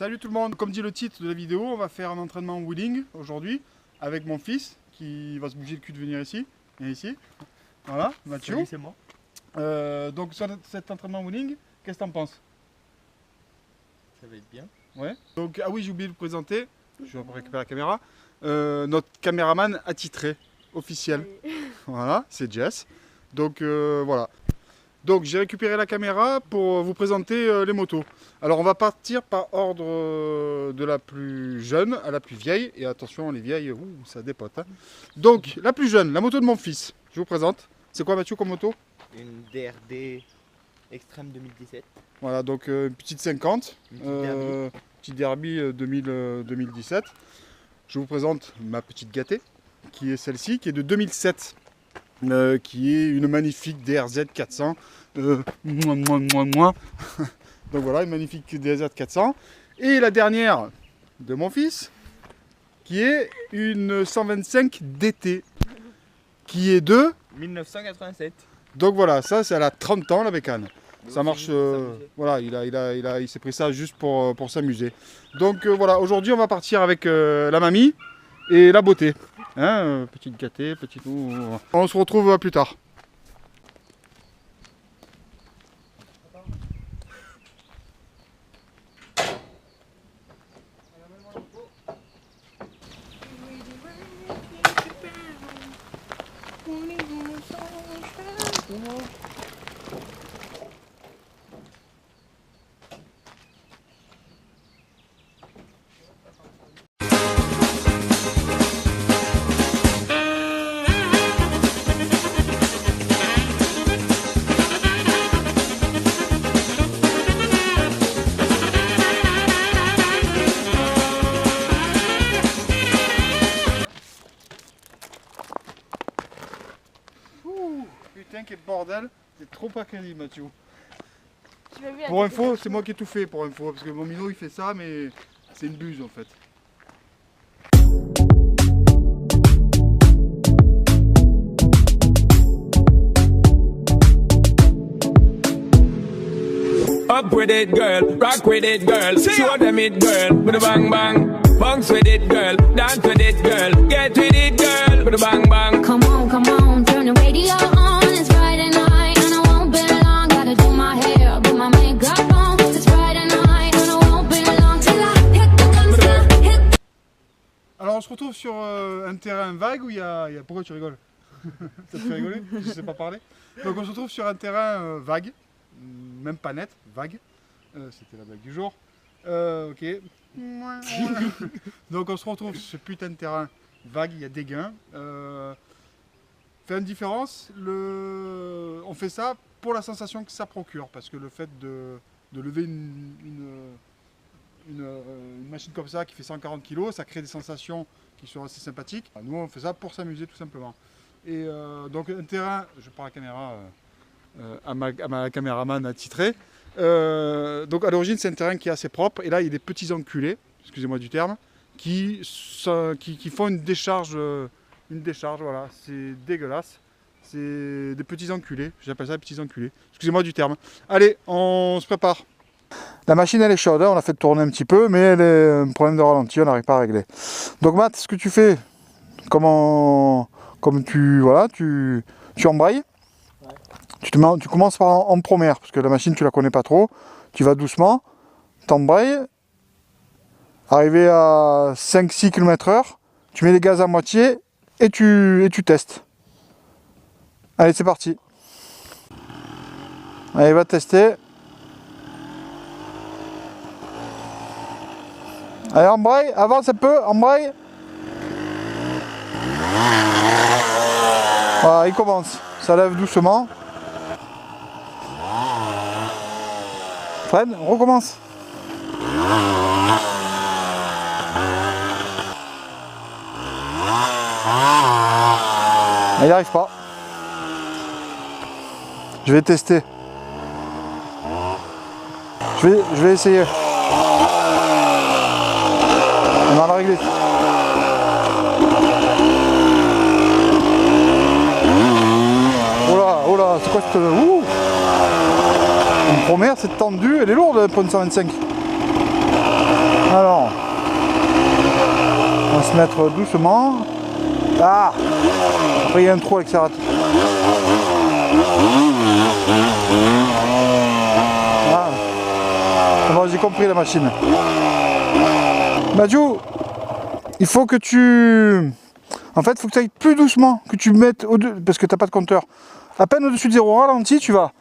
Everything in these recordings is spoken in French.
Salut tout le monde, comme dit le titre de la vidéo, on va faire un entraînement wheeling aujourd'hui avec mon fils qui va se bouger le cul de venir ici. Et ici. Voilà, Mathieu. Salut, c'est moi. Donc sur cet entraînement wheeling, qu'est-ce que t'en penses? Ça va être bien. Ouais. Donc, ah oui, j'ai oublié de le présenter, je vais récupérer la caméra. Notre caméraman attitré, officiel. Voilà, c'est Jess. Donc voilà. Donc j'ai récupéré la caméra pour vous présenter les motos. Alors on va partir par ordre de la plus jeune à la plus vieille. Et attention, les vieilles, ça dépote. Hein. Donc la plus jeune, la moto de mon fils. Je vous présente. C'est quoi Mathieu comme moto? Une DRD Extreme 2017. Voilà, donc une petite 50. Une petite Derby. Petite Derby 2017. Je vous présente ma petite gâtée, qui est celle-ci, qui est de 2007. Qui est une magnifique DRZ 400. Donc voilà, une magnifique DRZ 400. Et la dernière de mon fils, qui est une 125 DT, qui est de 1987. Donc voilà, ça c'est à la 30 ans la bécane. Ça marche, voilà, il s'est pris ça juste pour s'amuser. Donc voilà, aujourd'hui on va partir avec la mamie et la beauté. Hein, petite gâtée, petite... On se retrouve plus tard. Putain, quel bordel, c'est trop pas crédible Mathieu. Pour info, c'est moi qui ai tout fait pour info, parce que mon minot il fait ça, mais c'est une buse en fait. Up with it, girl. Rock with it, girl. Show them it, girl. With a bang bang. Bounce with it, girl. Dance with it, girl. Get with it, girl. With a bang bang. Come on, turn the radio on. It's Friday night and I won't be long. Gotta do my hair, put my makeup on. It's Friday night and I won't be long till I hit the guns, hit. Alors on se retrouve sur un terrain vague où il y a... Pourquoi tu rigoles? Ça te fait rigoler? Je sais pas parler. Donc on se retrouve sur un terrain vague. Même pas net, vague. C'était la blague du jour. Ok. Donc on se retrouve sur ce putain de terrain vague, il y a des gains. Fait une différence, on fait ça pour la sensation que ça procure, parce que le fait de lever une machine comme ça qui fait 140 kg, ça crée des sensations qui sont assez sympathiques. Nous on fait ça pour s'amuser tout simplement. Et donc un terrain, je prends la caméra à ma caméraman attitré. Donc à l'origine c'est un terrain qui est assez propre, et là il y a des petits enculés, excusez-moi du terme, qui font une décharge, voilà, c'est dégueulasse, c'est des petits enculés, j'appelle ça des petits enculés, excusez-moi du terme. Allez, on se prépare. La machine elle est chaude, hein, on l'a fait tourner un petit peu, mais elle est un problème de ralenti, on n'arrive pas à régler. Donc Matt, ce que tu fais, comme tu embrayes. Tu commences en première, parce que la machine tu la connais pas trop, tu vas doucement, t'embrayes, arrivé à 5-6 km/h, tu mets les gaz à moitié et tu testes. Allez, c'est parti. Allez, va tester. Allez, embraye, avance un peu, embraye. Voilà, il commence, ça lève doucement. Freine, on recommence. Il n'y arrive pas. Je vais tester. Je vais essayer. On va la régler. Oh là, c'est quoi cette... Ouh, une première, c'est tendu, elle est lourde pour une 125. se mettre doucement. Ah, après il y a un trou avec sa rate. Ah. Bon, j'ai compris la machine. Badju, il faut que tu... En fait, il faut que tu ailles plus doucement, que tu mettes au-dessus, parce que tu n'as pas de compteur. À peine au-dessus de 0, ralenti, tu vas.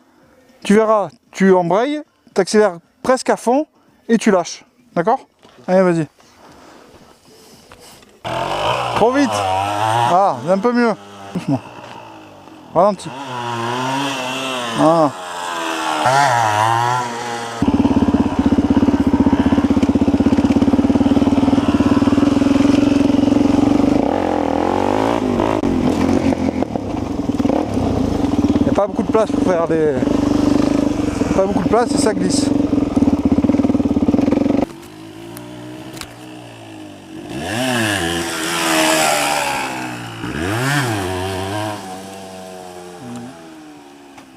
Tu verras, tu embrayes, tu accélères presque à fond et tu lâches. D'accord? Allez, vas-y. Trop vite. Ah, un peu mieux. Doucement. Ralenti. Ah. Il n'y a pas beaucoup de place pour faire des... Pas beaucoup de place et ça glisse.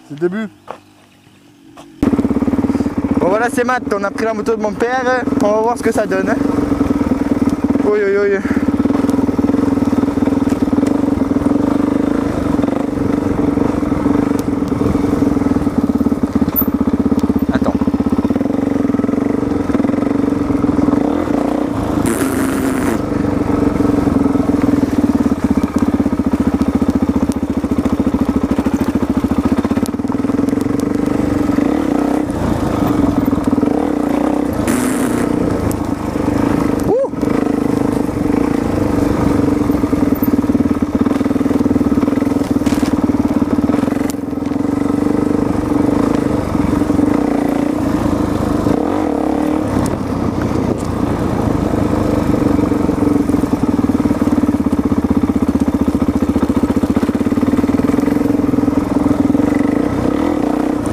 C'est le début. Bon voilà, c'est Matt, on a pris la moto de mon père, on va voir ce que ça donne. Oui, oui, oui. Attends.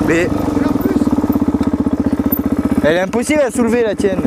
Mais elle est impossible à soulever la tienne.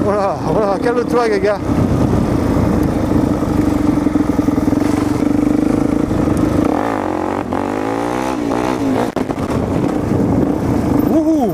Voilà, voilà, calme-toi, Gaga. Wouhou!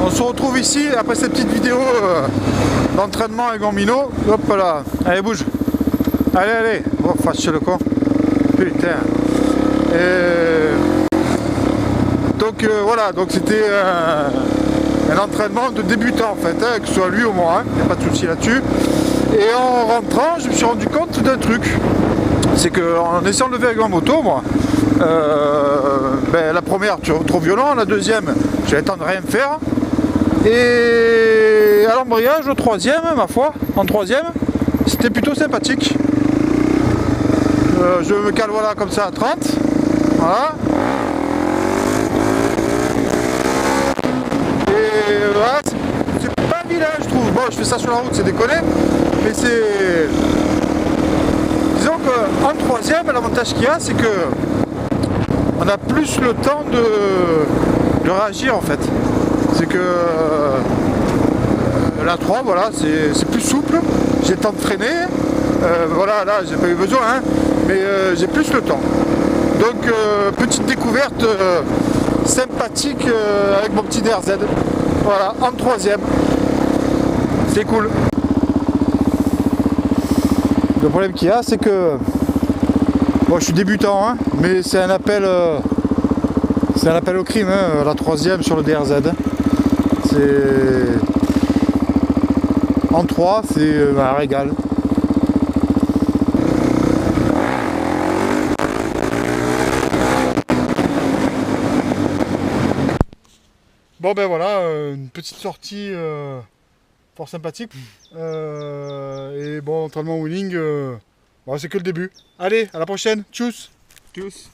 On se retrouve ici après cette petite vidéo d'entraînement avec mon minot. Hop là, allez bouge. Allez, allez. Oh, fâche le con. Putain. Donc voilà, donc c'était un entraînement de débutant en fait, hein, que ce soit lui ou moi, il n'y a pas de souci là-dessus. Et en rentrant, je me suis rendu compte d'un truc. C'est qu'en essayant de lever avec ma moto, moi, la première, trop violent, la deuxième, j'avais le temps de rien faire. Et à l'embrayage, au troisième, ma foi, en troisième, c'était plutôt sympathique. Je me cale voilà comme ça à 30, voilà. Et voilà, c'est pas vilain je trouve. Bon, je fais ça sur la route, c'est déconné, mais c'est... Disons qu'en troisième, l'avantage qu'il y a, c'est que on a plus le temps de réagir en fait. C'est que la 3, voilà, c'est plus souple, j'ai le temps de freiner, voilà, là j'ai pas eu besoin, hein, mais j'ai plus le temps. Donc petite découverte sympathique avec mon petit DRZ, voilà, en troisième, c'est cool. Le problème qu'il y a, c'est que, bon, je suis débutant, hein, mais c'est un appel au crime, hein, la troisième sur le DRZ. En 3, c'est un régal. Bon ben voilà, une petite sortie fort sympathique. Et bon, entraînement wheeling, bon, c'est que le début. Allez, à la prochaine. Tchuss. Tchuss.